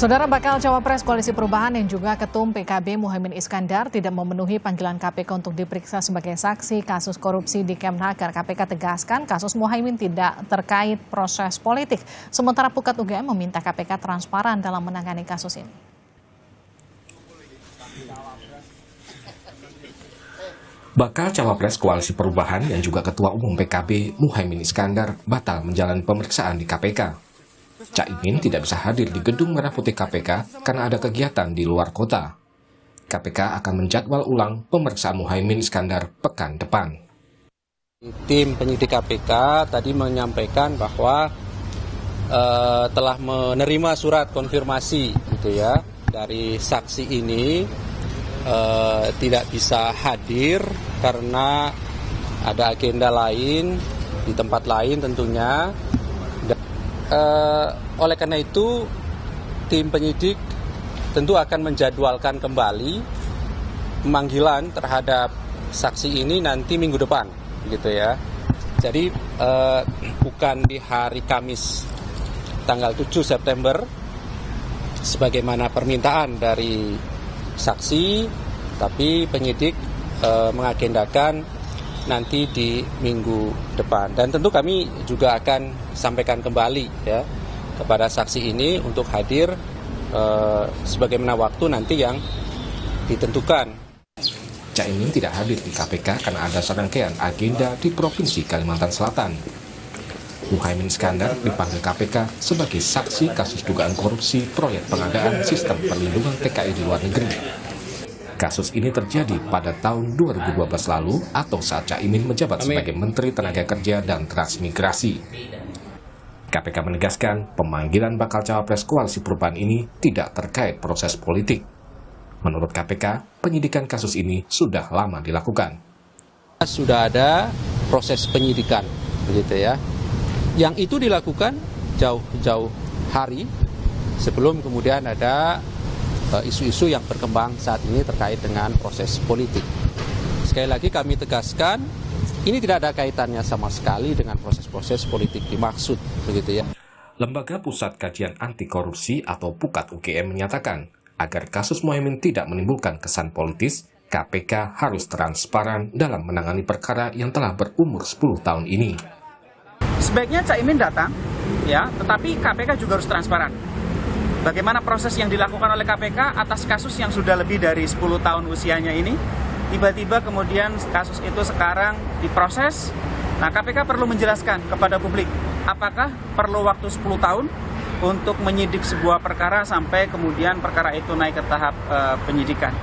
Saudara bakal cawapres Koalisi Perubahan yang juga Ketum PKB Muhaimin Iskandar tidak memenuhi panggilan KPK untuk diperiksa sebagai saksi kasus korupsi di Kemnaker. KPK tegaskan kasus Muhaimin tidak terkait proses politik. Sementara Pukat UGM meminta KPK transparan dalam menangani kasus ini. Bakal cawapres Koalisi Perubahan yang juga Ketua Umum PKB Muhaimin Iskandar batal menjalani pemeriksaan di KPK. Caimin tidak bisa hadir di Gedung Merah Putih KPK karena ada kegiatan di luar kota. KPK akan menjadwal ulang pemeriksaan Muhaimin Iskandar pekan depan. Tim penyidik KPK tadi menyampaikan bahwa telah menerima surat konfirmasi gitu ya dari saksi ini tidak bisa hadir karena ada agenda lain di tempat lain tentunya. Oleh karena itu, tim penyidik tentu akan menjadwalkan kembali pemanggilan terhadap saksi ini nanti minggu depan, gitu ya. Jadi bukan di hari Kamis tanggal 7 September, sebagaimana permintaan dari saksi, tapi penyidik mengagendakan nanti di minggu depan. Dan tentu kami juga akan sampaikan kembali ya kepada saksi ini untuk hadir sebagaimana waktu nanti yang ditentukan. Caimin tidak hadir di KPK karena ada serangkaian agenda di Provinsi Kalimantan Selatan. Muhaimin Iskandar dipanggil KPK sebagai saksi kasus dugaan korupsi proyek pengadaan sistem perlindungan TKI di luar negeri. Kasus ini terjadi pada tahun 2012 lalu atau saat Caimin menjabat sebagai Menteri Tenaga Kerja dan Transmigrasi. KPK menegaskan pemanggilan bakal cawapres Koalisi Perubahan ini tidak terkait proses politik. Menurut KPK, penyidikan kasus ini sudah lama dilakukan. Sudah ada proses penyidikan, begitu ya. Yang itu dilakukan jauh-jauh hari sebelum kemudian ada isu-isu yang berkembang saat ini terkait dengan proses politik. Sekali lagi kami tegaskan, ini tidak ada kaitannya sama sekali dengan proses-proses politik dimaksud, begitu ya. Lembaga Pusat Kajian Anti Korupsi atau Pukat UGM menyatakan, agar kasus Muhaimin tidak menimbulkan kesan politis, KPK harus transparan dalam menangani perkara yang telah berumur 10 tahun ini. Sebaiknya Caimin datang, ya, tetapi KPK juga harus transparan. Bagaimana proses yang dilakukan oleh KPK atas kasus yang sudah lebih dari 10 tahun usianya ini, tiba-tiba kemudian kasus itu sekarang diproses. Nah, KPK perlu menjelaskan kepada publik, apakah perlu waktu 10 tahun untuk menyidik sebuah perkara sampai kemudian perkara itu naik ke tahap penyidikan.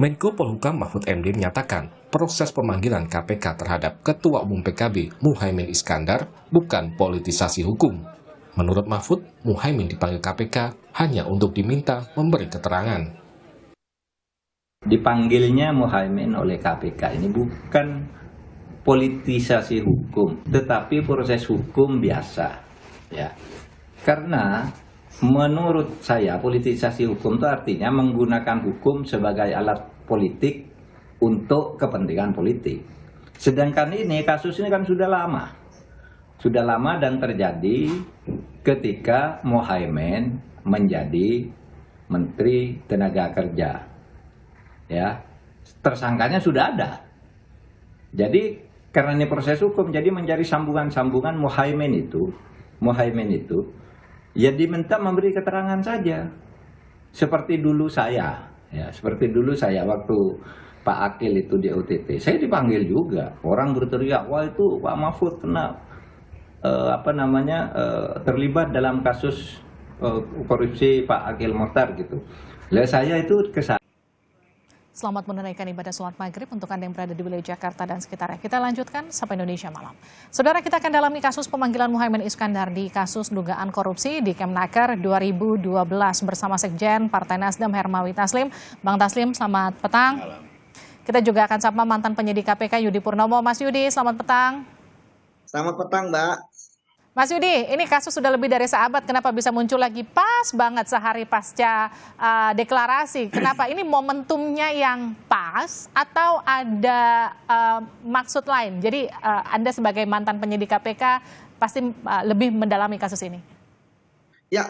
Menko Polhukam Mahfud MD menyatakan proses pemanggilan KPK terhadap Ketua Umum PKB Muhaimin Iskandar bukan politisasi hukum. Menurut Mahfud, Muhaimin dipanggil KPK hanya untuk diminta memberi keterangan. Dipanggilnya Muhaimin oleh KPK ini bukan politisasi hukum, tetapi proses hukum biasa. Ya. Karena menurut saya politisasi hukum itu artinya menggunakan hukum sebagai alat politik untuk kepentingan politik. Sedangkan ini kasus ini kan sudah lama. Sudah lama dan terjadi ketika Muhaimin menjadi Menteri Tenaga Kerja. Ya, tersangkanya sudah ada. Jadi karena ini proses hukum, jadi menjadi sambungan-sambungan Muhaimin itu, ya diminta memberi keterangan saja. Seperti dulu saya, ya, seperti dulu saya waktu Pak Akil itu di OTT, saya dipanggil juga. Orang berteriak, wah itu Pak Mahfud kena terlibat dalam kasus korupsi Pak Akil Mokhtar gitu. Lah saya itu kesal. Selamat menunaikan ibadah sholat maghrib untuk Anda yang berada di wilayah Jakarta dan sekitarnya. Kita lanjutkan sampai Indonesia Malam. Saudara, kita akan dalami kasus pemanggilan Muhaimin Iskandar di kasus dugaan korupsi di Kemnaker 2012 bersama Sekjen Partai Nasdem Hermawi Taslim. Bang Taslim, selamat petang. Kita juga akan sapa mantan penyidik KPK Yudi Purnomo. Mas Yudi, selamat petang. Selamat petang, Mbak. Mas Yudi, ini kasus sudah lebih dari seabad, kenapa bisa muncul lagi pas banget sehari pasca deklarasi? Kenapa ini momentumnya yang pas atau ada maksud lain? Jadi Anda sebagai mantan penyidik KPK pasti lebih mendalami kasus ini. Ya,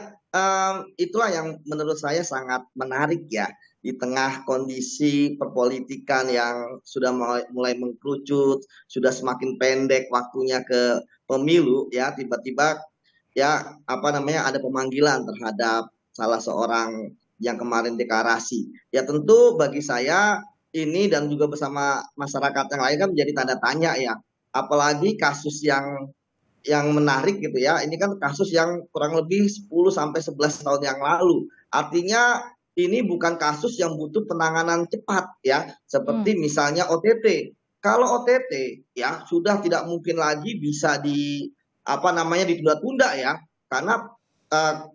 itulah yang menurut saya sangat menarik ya. Di tengah kondisi perpolitikan yang sudah mulai mengkerucut, sudah semakin pendek waktunya ke pemilu, ya tiba-tiba ya apa namanya ada pemanggilan terhadap salah seorang yang kemarin deklarasi. Ya tentu bagi saya ini dan juga bersama masyarakat yang lain kan menjadi tanda tanya ya. Apalagi kasus yang menarik gitu ya. Ini kan kasus yang kurang lebih 10 sampai 11 tahun yang lalu. Artinya ini bukan kasus yang butuh penanganan cepat ya, seperti misalnya OTT. Kalau OTT ya sudah tidak mungkin lagi bisa ditunda-tunda ya, karena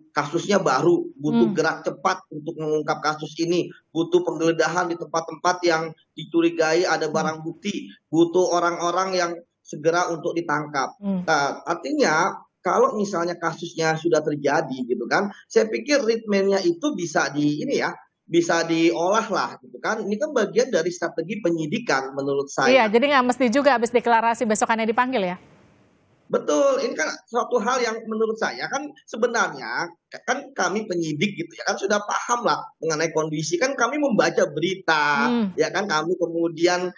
kasusnya baru, butuh gerak cepat untuk mengungkap kasus ini, butuh penggeledahan di tempat-tempat yang dicurigai ada barang bukti, butuh orang-orang yang segera untuk ditangkap. Nah, artinya kalau misalnya kasusnya sudah terjadi gitu kan, saya pikir ritmenya itu bisa bisa diolah lah gitu kan. Ini kan bagian dari strategi penyidikan menurut saya. Iya, jadi nggak mesti juga habis deklarasi besokannya dipanggil ya? Betul, ini kan suatu hal yang menurut saya kan sebenarnya kan kami penyidik gitu ya kan sudah paham lah mengenai kondisi, kan kami membaca berita ya kan, kami kemudian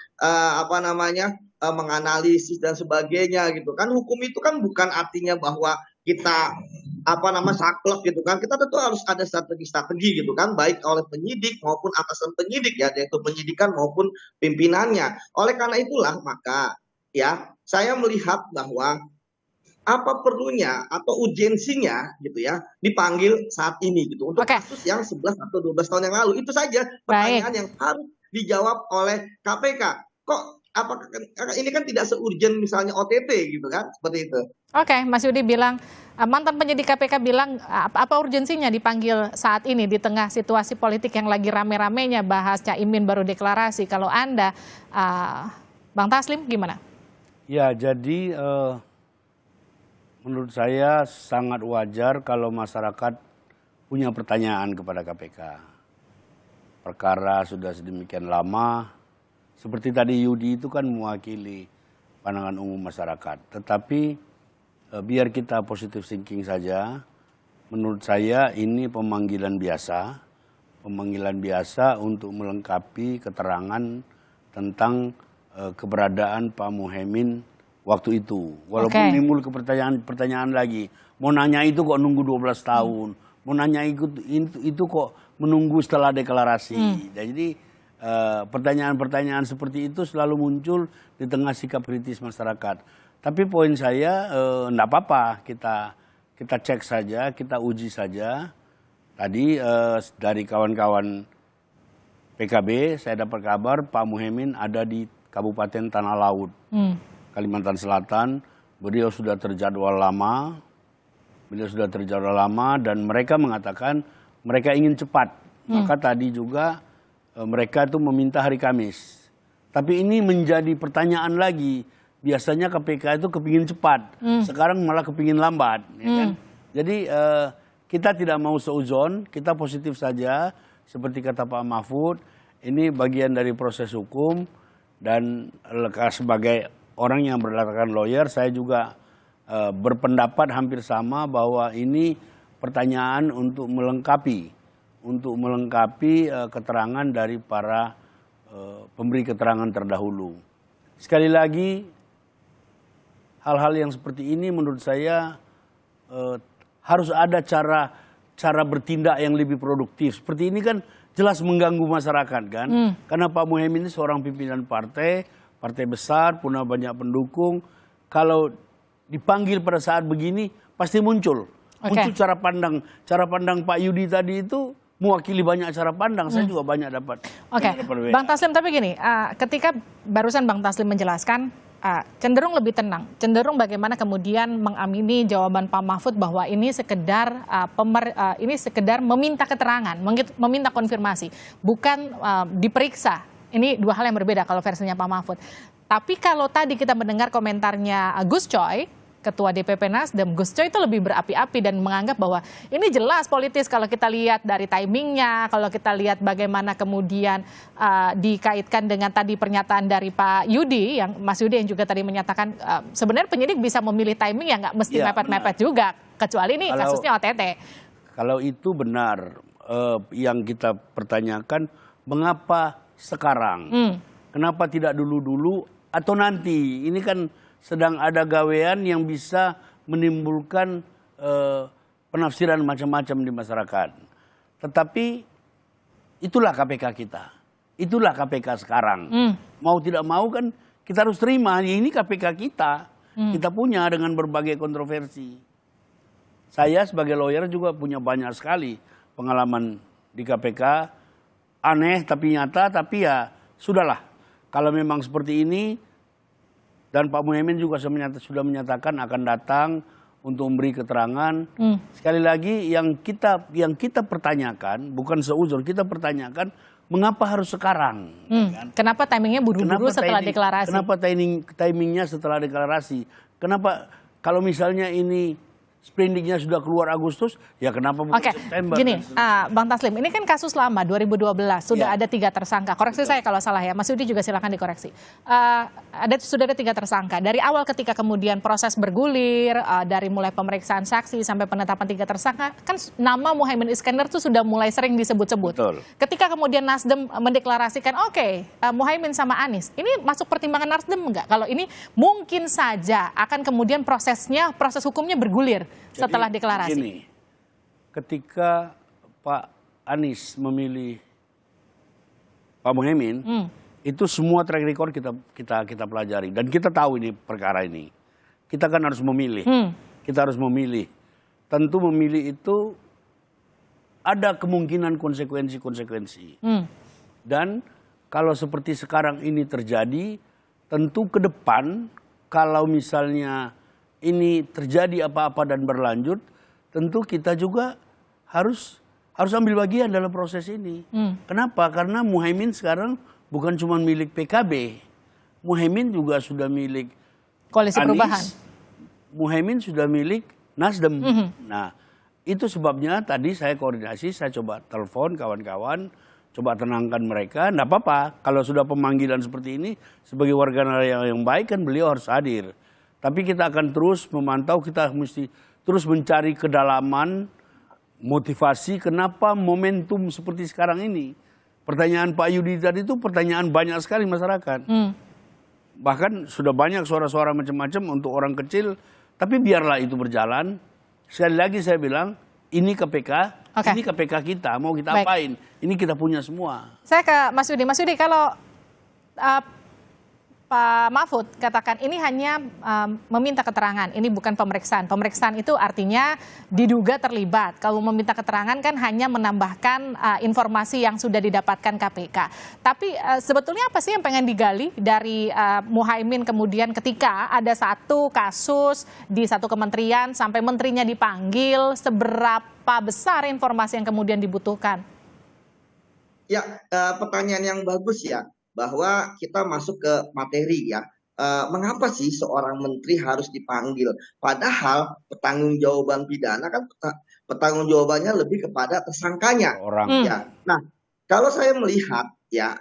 menganalisis dan sebagainya gitu kan. Hukum itu kan bukan artinya bahwa kita saklek gitu kan. Kita tentu harus ada strategi-strategi gitu kan, baik oleh penyidik maupun atasan penyidik ya, yaitu penyidikan maupun pimpinannya. Oleh karena itulah maka ya saya melihat bahwa apa perlunya atau urgensinya gitu ya dipanggil saat ini gitu untuk kasus yang 11 atau 12 tahun yang lalu. Itu saja pertanyaan yang harus dijawab oleh KPK. Kok ini kan tidak seurgen misalnya OTT gitu kan, seperti itu. Oke, Mas Yudi bilang, mantan penyidik KPK bilang apa urgensinya dipanggil saat ini di tengah situasi politik yang lagi rame-ramenya bahas Caimin baru deklarasi. Kalau Anda, Bang Taslim gimana? Ya, jadi menurut saya sangat wajar kalau masyarakat punya pertanyaan kepada KPK. Perkara sudah sedemikian lama, seperti tadi Yudi itu kan mewakili pandangan umum masyarakat. Tetapi biar kita positive thinking saja, menurut saya ini pemanggilan biasa untuk melengkapi keterangan tentang keberadaan Pak Muhaimin waktu itu. Walaupun timbul pertanyaan lagi, mau nanya itu kok nunggu 12 tahun, mau nanya itu kok menunggu setelah deklarasi. Jadi pertanyaan-pertanyaan seperti itu selalu muncul di tengah sikap kritis masyarakat. Tapi poin saya enggak apa-apa, kita cek saja, kita uji saja. Tadi dari kawan-kawan PKB saya dapat kabar Pak Muhaimin ada di Kabupaten Tanah Laut, Kalimantan Selatan. Beliau sudah terjadwal lama, dan mereka mengatakan mereka ingin cepat. Maka tadi juga mereka itu meminta hari Kamis. Tapi ini menjadi pertanyaan lagi. Biasanya KPK itu kepingin cepat, sekarang malah kepingin lambat. Ya kan? Jadi kita tidak mau seuzon, kita positif saja. Seperti kata Pak Mahfud, ini bagian dari proses hukum. Dan sebagai orang yang berlatar lawyer, saya juga berpendapat hampir sama bahwa ini pertanyaan untuk melengkapi keterangan dari para pemberi keterangan terdahulu. Sekali lagi, hal-hal yang seperti ini menurut saya harus ada cara bertindak yang lebih produktif. Seperti ini kan jelas mengganggu masyarakat kan. Karena Pak Muhaimin ini seorang pimpinan partai besar, punya banyak pendukung. Kalau dipanggil pada saat begini pasti muncul cara pandang Pak Yudi tadi itu mewakili banyak cara pandang. Saya juga banyak dapat. Bang Taslim, tapi gini, ketika barusan Bang Taslim menjelaskan cenderung lebih tenang, cenderung bagaimana kemudian mengamini jawaban Pak Mahfud bahwa ini sekedar meminta keterangan, meminta konfirmasi, bukan diperiksa. Ini dua hal yang berbeda kalau versinya Pak Mahfud. Tapi kalau tadi kita mendengar komentarnya Gus Coy, Ketua DPP Nasdem, Gus Coy itu lebih berapi-api dan menganggap bahwa ini jelas politis kalau kita lihat dari timingnya, kalau kita lihat bagaimana kemudian dikaitkan dengan tadi pernyataan dari Pak Yudi, yang Mas Yudi yang juga tadi menyatakan sebenarnya penyidik bisa memilih timing yang nggak mesti mepet-mepet juga, kecuali ini kasusnya OTT. Kalau itu benar yang kita pertanyakan, mengapa sekarang? Kenapa tidak dulu-dulu atau nanti? Ini kan sedang ada gawean yang bisa menimbulkan penafsiran macam-macam di masyarakat. Tetapi itulah KPK kita. Itulah KPK sekarang. Mau tidak mau kan kita harus terima, ini KPK kita. Kita punya dengan berbagai kontroversi. Saya sebagai lawyer juga punya banyak sekali pengalaman di KPK. Aneh tapi nyata, tapi ya sudahlah. Kalau memang seperti ini, dan Pak Muhaimin juga sudah menyatakan akan datang untuk memberi keterangan. Sekali lagi yang kita pertanyakan, bukan seuzur, kita pertanyakan mengapa harus sekarang? Kan? Kenapa timingnya buru-buru setelah deklarasi? Kenapa timingnya setelah deklarasi? Kenapa kalau misalnya ini sprindiknya sudah keluar Agustus, ya kenapa bukan September? Gini, Bang Taslim, ini kan kasus lama 2012, sudah ada 3 tersangka. Koreksi saya kalau salah ya, Mas Yudi juga silakan dikoreksi. Sudah ada 3 tersangka. Dari awal ketika kemudian proses bergulir, dari mulai pemeriksaan saksi sampai penetapan 3 tersangka, kan nama Muhaimin Iskandar itu sudah mulai sering disebut-sebut. Ketika kemudian Nasdem mendeklarasikan, Muhaimin sama Anies, ini masuk pertimbangan Nasdem enggak? Kalau ini mungkin saja akan kemudian proses hukumnya bergulir setelah deklarasi. Gini, ketika Pak Anies memilih Pak Muhaimin, itu semua track record kita pelajari dan kita tahu ini perkara ini. Kita kan harus memilih. Kita harus memilih. Tentu memilih itu ada kemungkinan konsekuensi. Dan kalau seperti sekarang ini terjadi, tentu ke depan kalau misalnya ini terjadi apa-apa dan berlanjut, tentu kita juga harus ambil bagian dalam proses ini. Kenapa? Karena Muhaimin sekarang bukan cuma milik PKB, Muhaimin juga sudah milik Koalisi Anies, Perubahan. Muhaimin sudah milik Nasdem. Nah, itu sebabnya tadi saya koordinasi, saya coba telepon kawan-kawan, coba tenangkan mereka. Nggak apa-apa, kalau sudah pemanggilan seperti ini, sebagai warga negara yang baik kan beliau harus hadir. Tapi kita akan terus memantau, kita mesti terus mencari kedalaman, motivasi kenapa momentum seperti sekarang ini. Pertanyaan Pak Yudi tadi itu pertanyaan banyak sekali masyarakat. Bahkan sudah banyak suara-suara macam-macam untuk orang kecil, tapi biarlah itu berjalan. Sekali lagi saya bilang, ini KPK, ini KPK kita, mau kita apain? Ini kita punya semua. Saya ke Mas Yudi. Mas Yudi, kalau Pak Mahfud katakan ini hanya meminta keterangan, ini bukan pemeriksaan. Pemeriksaan itu artinya diduga terlibat. Kalau meminta keterangan kan hanya menambahkan informasi yang sudah didapatkan KPK. Tapi sebetulnya apa sih yang pengen digali dari Muhaimin kemudian ketika ada satu kasus di satu kementerian sampai menterinya dipanggil, seberapa besar informasi yang kemudian dibutuhkan? Ya, pertanyaan yang bagus ya. Bahwa kita masuk ke materi ya, mengapa sih seorang menteri harus dipanggil? Padahal pertanggungjawaban pidana kan pertanggungjawabannya lebih kepada tersangkanya. Ya. Nah, kalau saya melihat ya,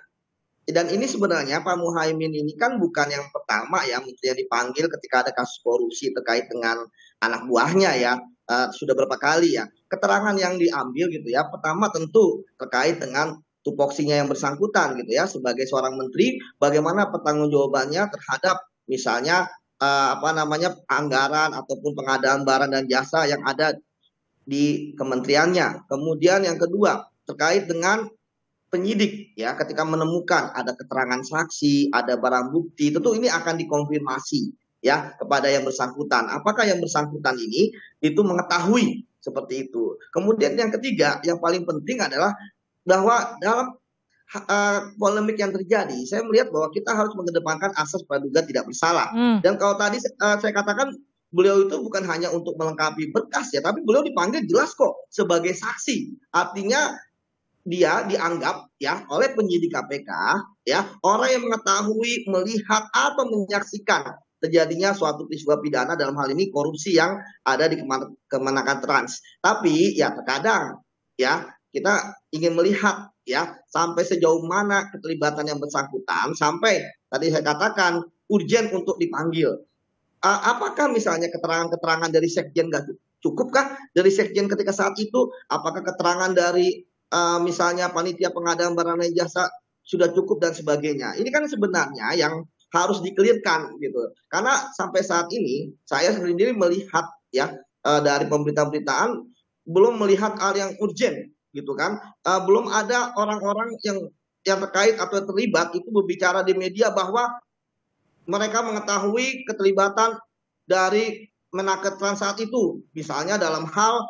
dan ini sebenarnya Pak Muhaimin ini kan bukan yang pertama ya menteri yang dipanggil ketika ada kasus korupsi terkait dengan anak buahnya ya. Sudah berapa kali ya keterangan yang diambil gitu ya. Pertama tentu terkait dengan tupoksinya yang bersangkutan gitu ya, sebagai seorang menteri bagaimana pertanggungjawabannya terhadap misalnya anggaran ataupun pengadaan barang dan jasa yang ada di kementeriannya. Kemudian yang kedua terkait dengan penyidik ya, ketika menemukan ada keterangan saksi, ada barang bukti, tentu ini akan dikonfirmasi ya kepada yang bersangkutan. Apakah yang bersangkutan ini itu mengetahui seperti itu. Kemudian yang ketiga yang paling penting adalah bahwa dalam polemik yang terjadi, saya melihat bahwa kita harus mengedepankan asas praduga tidak bersalah. Dan kalau tadi saya katakan beliau itu bukan hanya untuk melengkapi berkas ya, tapi beliau dipanggil jelas kok sebagai saksi. Artinya dia dianggap ya oleh penyidik KPK ya orang yang mengetahui, melihat atau menyaksikan terjadinya suatu peristiwa pidana, dalam hal ini korupsi yang ada di Kemenaker Trans. Tapi ya terkadang ya kita ingin melihat ya sampai sejauh mana keterlibatan yang bersangkutan sampai tadi saya katakan urgen untuk dipanggil. Apakah misalnya keterangan-keterangan dari Sekjen Cukupkah dari sekjen ketika saat itu? Apakah keterangan dari misalnya panitia pengadaan barang dan jasa sudah cukup dan sebagainya? Ini kan sebenarnya yang harus dikelirkan gitu. Karena sampai saat ini saya sendiri melihat ya dari pemberitaan belum melihat hal yang urgent gitu kan. Belum ada orang-orang yang terkait atau terlibat itu berbicara di media bahwa mereka mengetahui keterlibatan dari Menaker Trans saat itu, misalnya dalam hal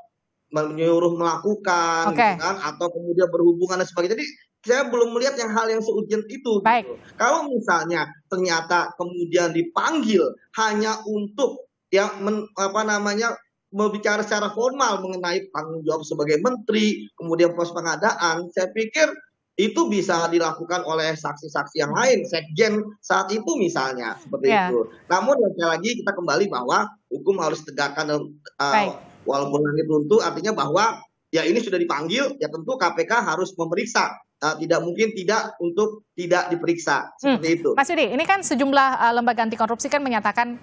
menyuruh melakukan, gitu kan, atau kemudian berhubungan dan sebagainya. Jadi saya belum melihat hal yang seurgent itu. Gitu. Kalau misalnya ternyata kemudian dipanggil hanya untuk berbicara secara formal mengenai tanggung jawab sebagai menteri, kemudian proses pengadaan, saya pikir itu bisa dilakukan oleh saksi-saksi yang lain, sekjen saat itu misalnya, seperti itu. Namun sekali lagi kita kembali bahwa hukum harus tegakkan, walaupun langit runtuh, artinya bahwa ya ini sudah dipanggil, ya tentu KPK harus memeriksa. Tidak mungkin untuk tidak diperiksa, seperti itu. Mas Yudi, ini kan sejumlah lembaga anti korupsi kan menyatakan,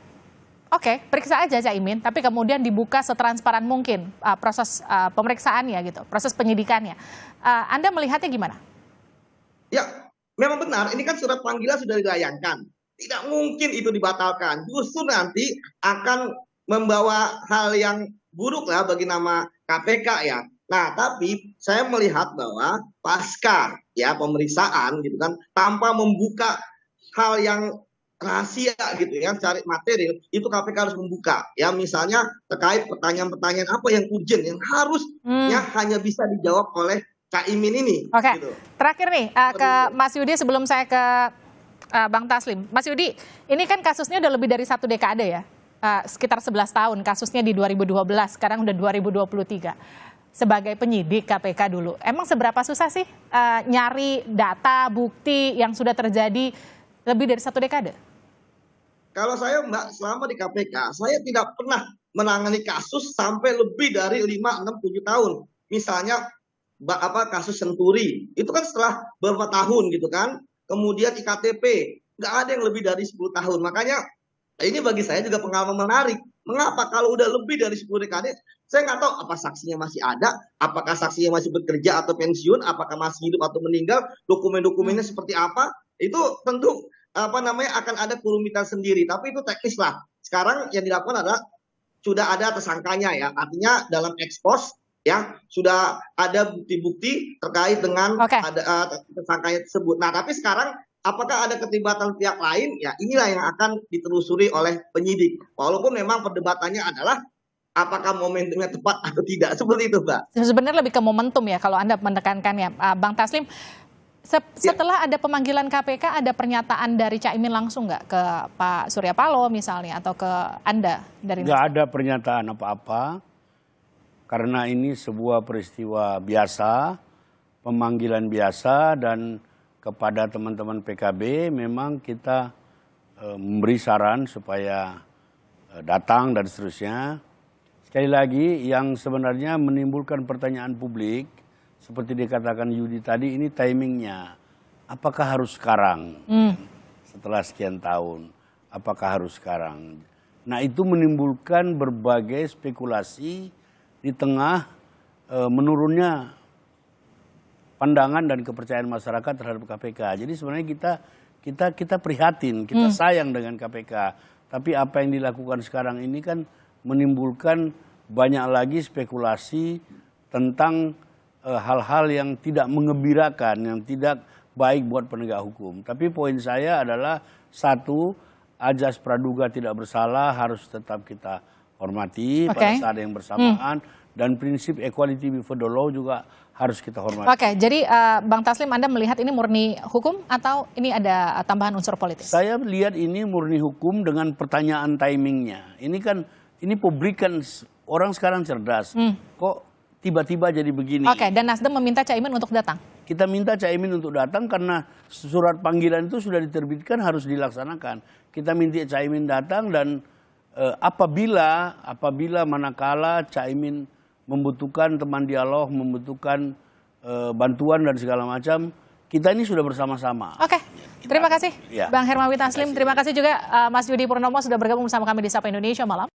oke, periksa aja Caimin, tapi kemudian dibuka setransparan mungkin proses pemeriksaannya gitu, proses penyidikannya. Anda melihatnya gimana? Ya, memang benar. Ini kan surat panggilan sudah dilayangkan. Tidak mungkin itu dibatalkan. Justru nanti akan membawa hal yang buruk lah bagi nama KPK ya. Nah, tapi saya melihat bahwa pasca ya pemeriksaan gitu kan, tanpa membuka hal yang rahasia gitu ya, cari material, itu KPK harus membuka. Ya, misalnya terkait pertanyaan-pertanyaan apa yang urgent, yang harusnya hanya bisa dijawab oleh Caimin ini. Oke, gitu. Terakhir nih ke Mas Yudi sebelum saya ke Bang Taslim. Mas Yudi, ini kan kasusnya udah lebih dari 1 dekade ya, sekitar 11 tahun kasusnya di 2012, sekarang udah 2023. Sebagai penyidik KPK dulu, emang seberapa susah sih nyari data, bukti yang sudah terjadi lebih dari 1 dekade? Kalau saya Mbak, selama di KPK, saya tidak pernah menangani kasus sampai lebih dari 5, 6, 7 tahun. Misalnya kasus Senturi itu kan setelah beberapa tahun gitu kan, kemudian IKTP nggak ada yang lebih dari 10 tahun. Makanya ini bagi saya juga pengalaman menarik. Mengapa kalau udah lebih dari 10 dekade, saya nggak tahu apa saksinya masih ada, apakah saksinya masih bekerja atau pensiun, apakah masih hidup atau meninggal, dokumen-dokumennya seperti apa, itu tentu akan ada kerumitan sendiri. Tapi itu teknis lah. Sekarang yang dilakukan adalah sudah ada tersangkanya ya, artinya dalam ekspos ya sudah ada bukti-bukti terkait dengan tersangkanya tersebut. Nah, tapi sekarang apakah ada keterlibatan pihak lain? Ya, inilah yang akan ditelusuri oleh penyidik. Walaupun memang perdebatannya adalah apakah momentumnya tepat atau tidak, seperti itu, Mbak. Sebenarnya lebih ke momentum ya kalau Anda menekankannya, Bang Taslim. Setelah ada pemanggilan KPK, ada pernyataan dari Caimin langsung nggak ke Pak Surya Paloh misalnya atau ke Anda dari? Nggak ada pernyataan apa-apa. Karena ini sebuah peristiwa biasa, pemanggilan biasa, dan kepada teman-teman PKB memang kita memberi saran supaya datang dan seterusnya. Sekali lagi yang sebenarnya menimbulkan pertanyaan publik, seperti dikatakan Yudi tadi, ini timingnya. Apakah harus sekarang? Setelah sekian tahun, apakah harus sekarang? Nah, itu menimbulkan berbagai spekulasi di tengah menurunnya pandangan dan kepercayaan masyarakat terhadap KPK. Jadi sebenarnya kita prihatin, kita sayang dengan KPK. Tapi apa yang dilakukan sekarang ini kan menimbulkan banyak lagi spekulasi tentang hal-hal yang tidak mengembirakan, yang tidak baik buat penegak hukum. Tapi poin saya adalah satu, azas praduga tidak bersalah harus tetap kita hormati pada saat yang bersamaan, dan prinsip equality before the law juga harus kita hormati. Oke, jadi Bang Taslim, Anda melihat ini murni hukum atau ini ada tambahan unsur politis? Saya lihat ini murni hukum dengan pertanyaan timingnya. Ini publik kan orang sekarang cerdas. Kok tiba-tiba jadi begini? Oke, dan Nasdem meminta Caimin untuk datang? Kita minta Caimin untuk datang karena surat panggilan itu sudah diterbitkan, harus dilaksanakan. Kita minta Caimin datang, dan apabila manakala Caimin membutuhkan teman dialog, membutuhkan bantuan dan segala macam, kita ini sudah bersama-sama. Oke, terima kasih Bang Hermawi Taslim, terima kasih juga Mas Yudi Purnomo sudah bergabung bersama kami di Sapa Indonesia Malam.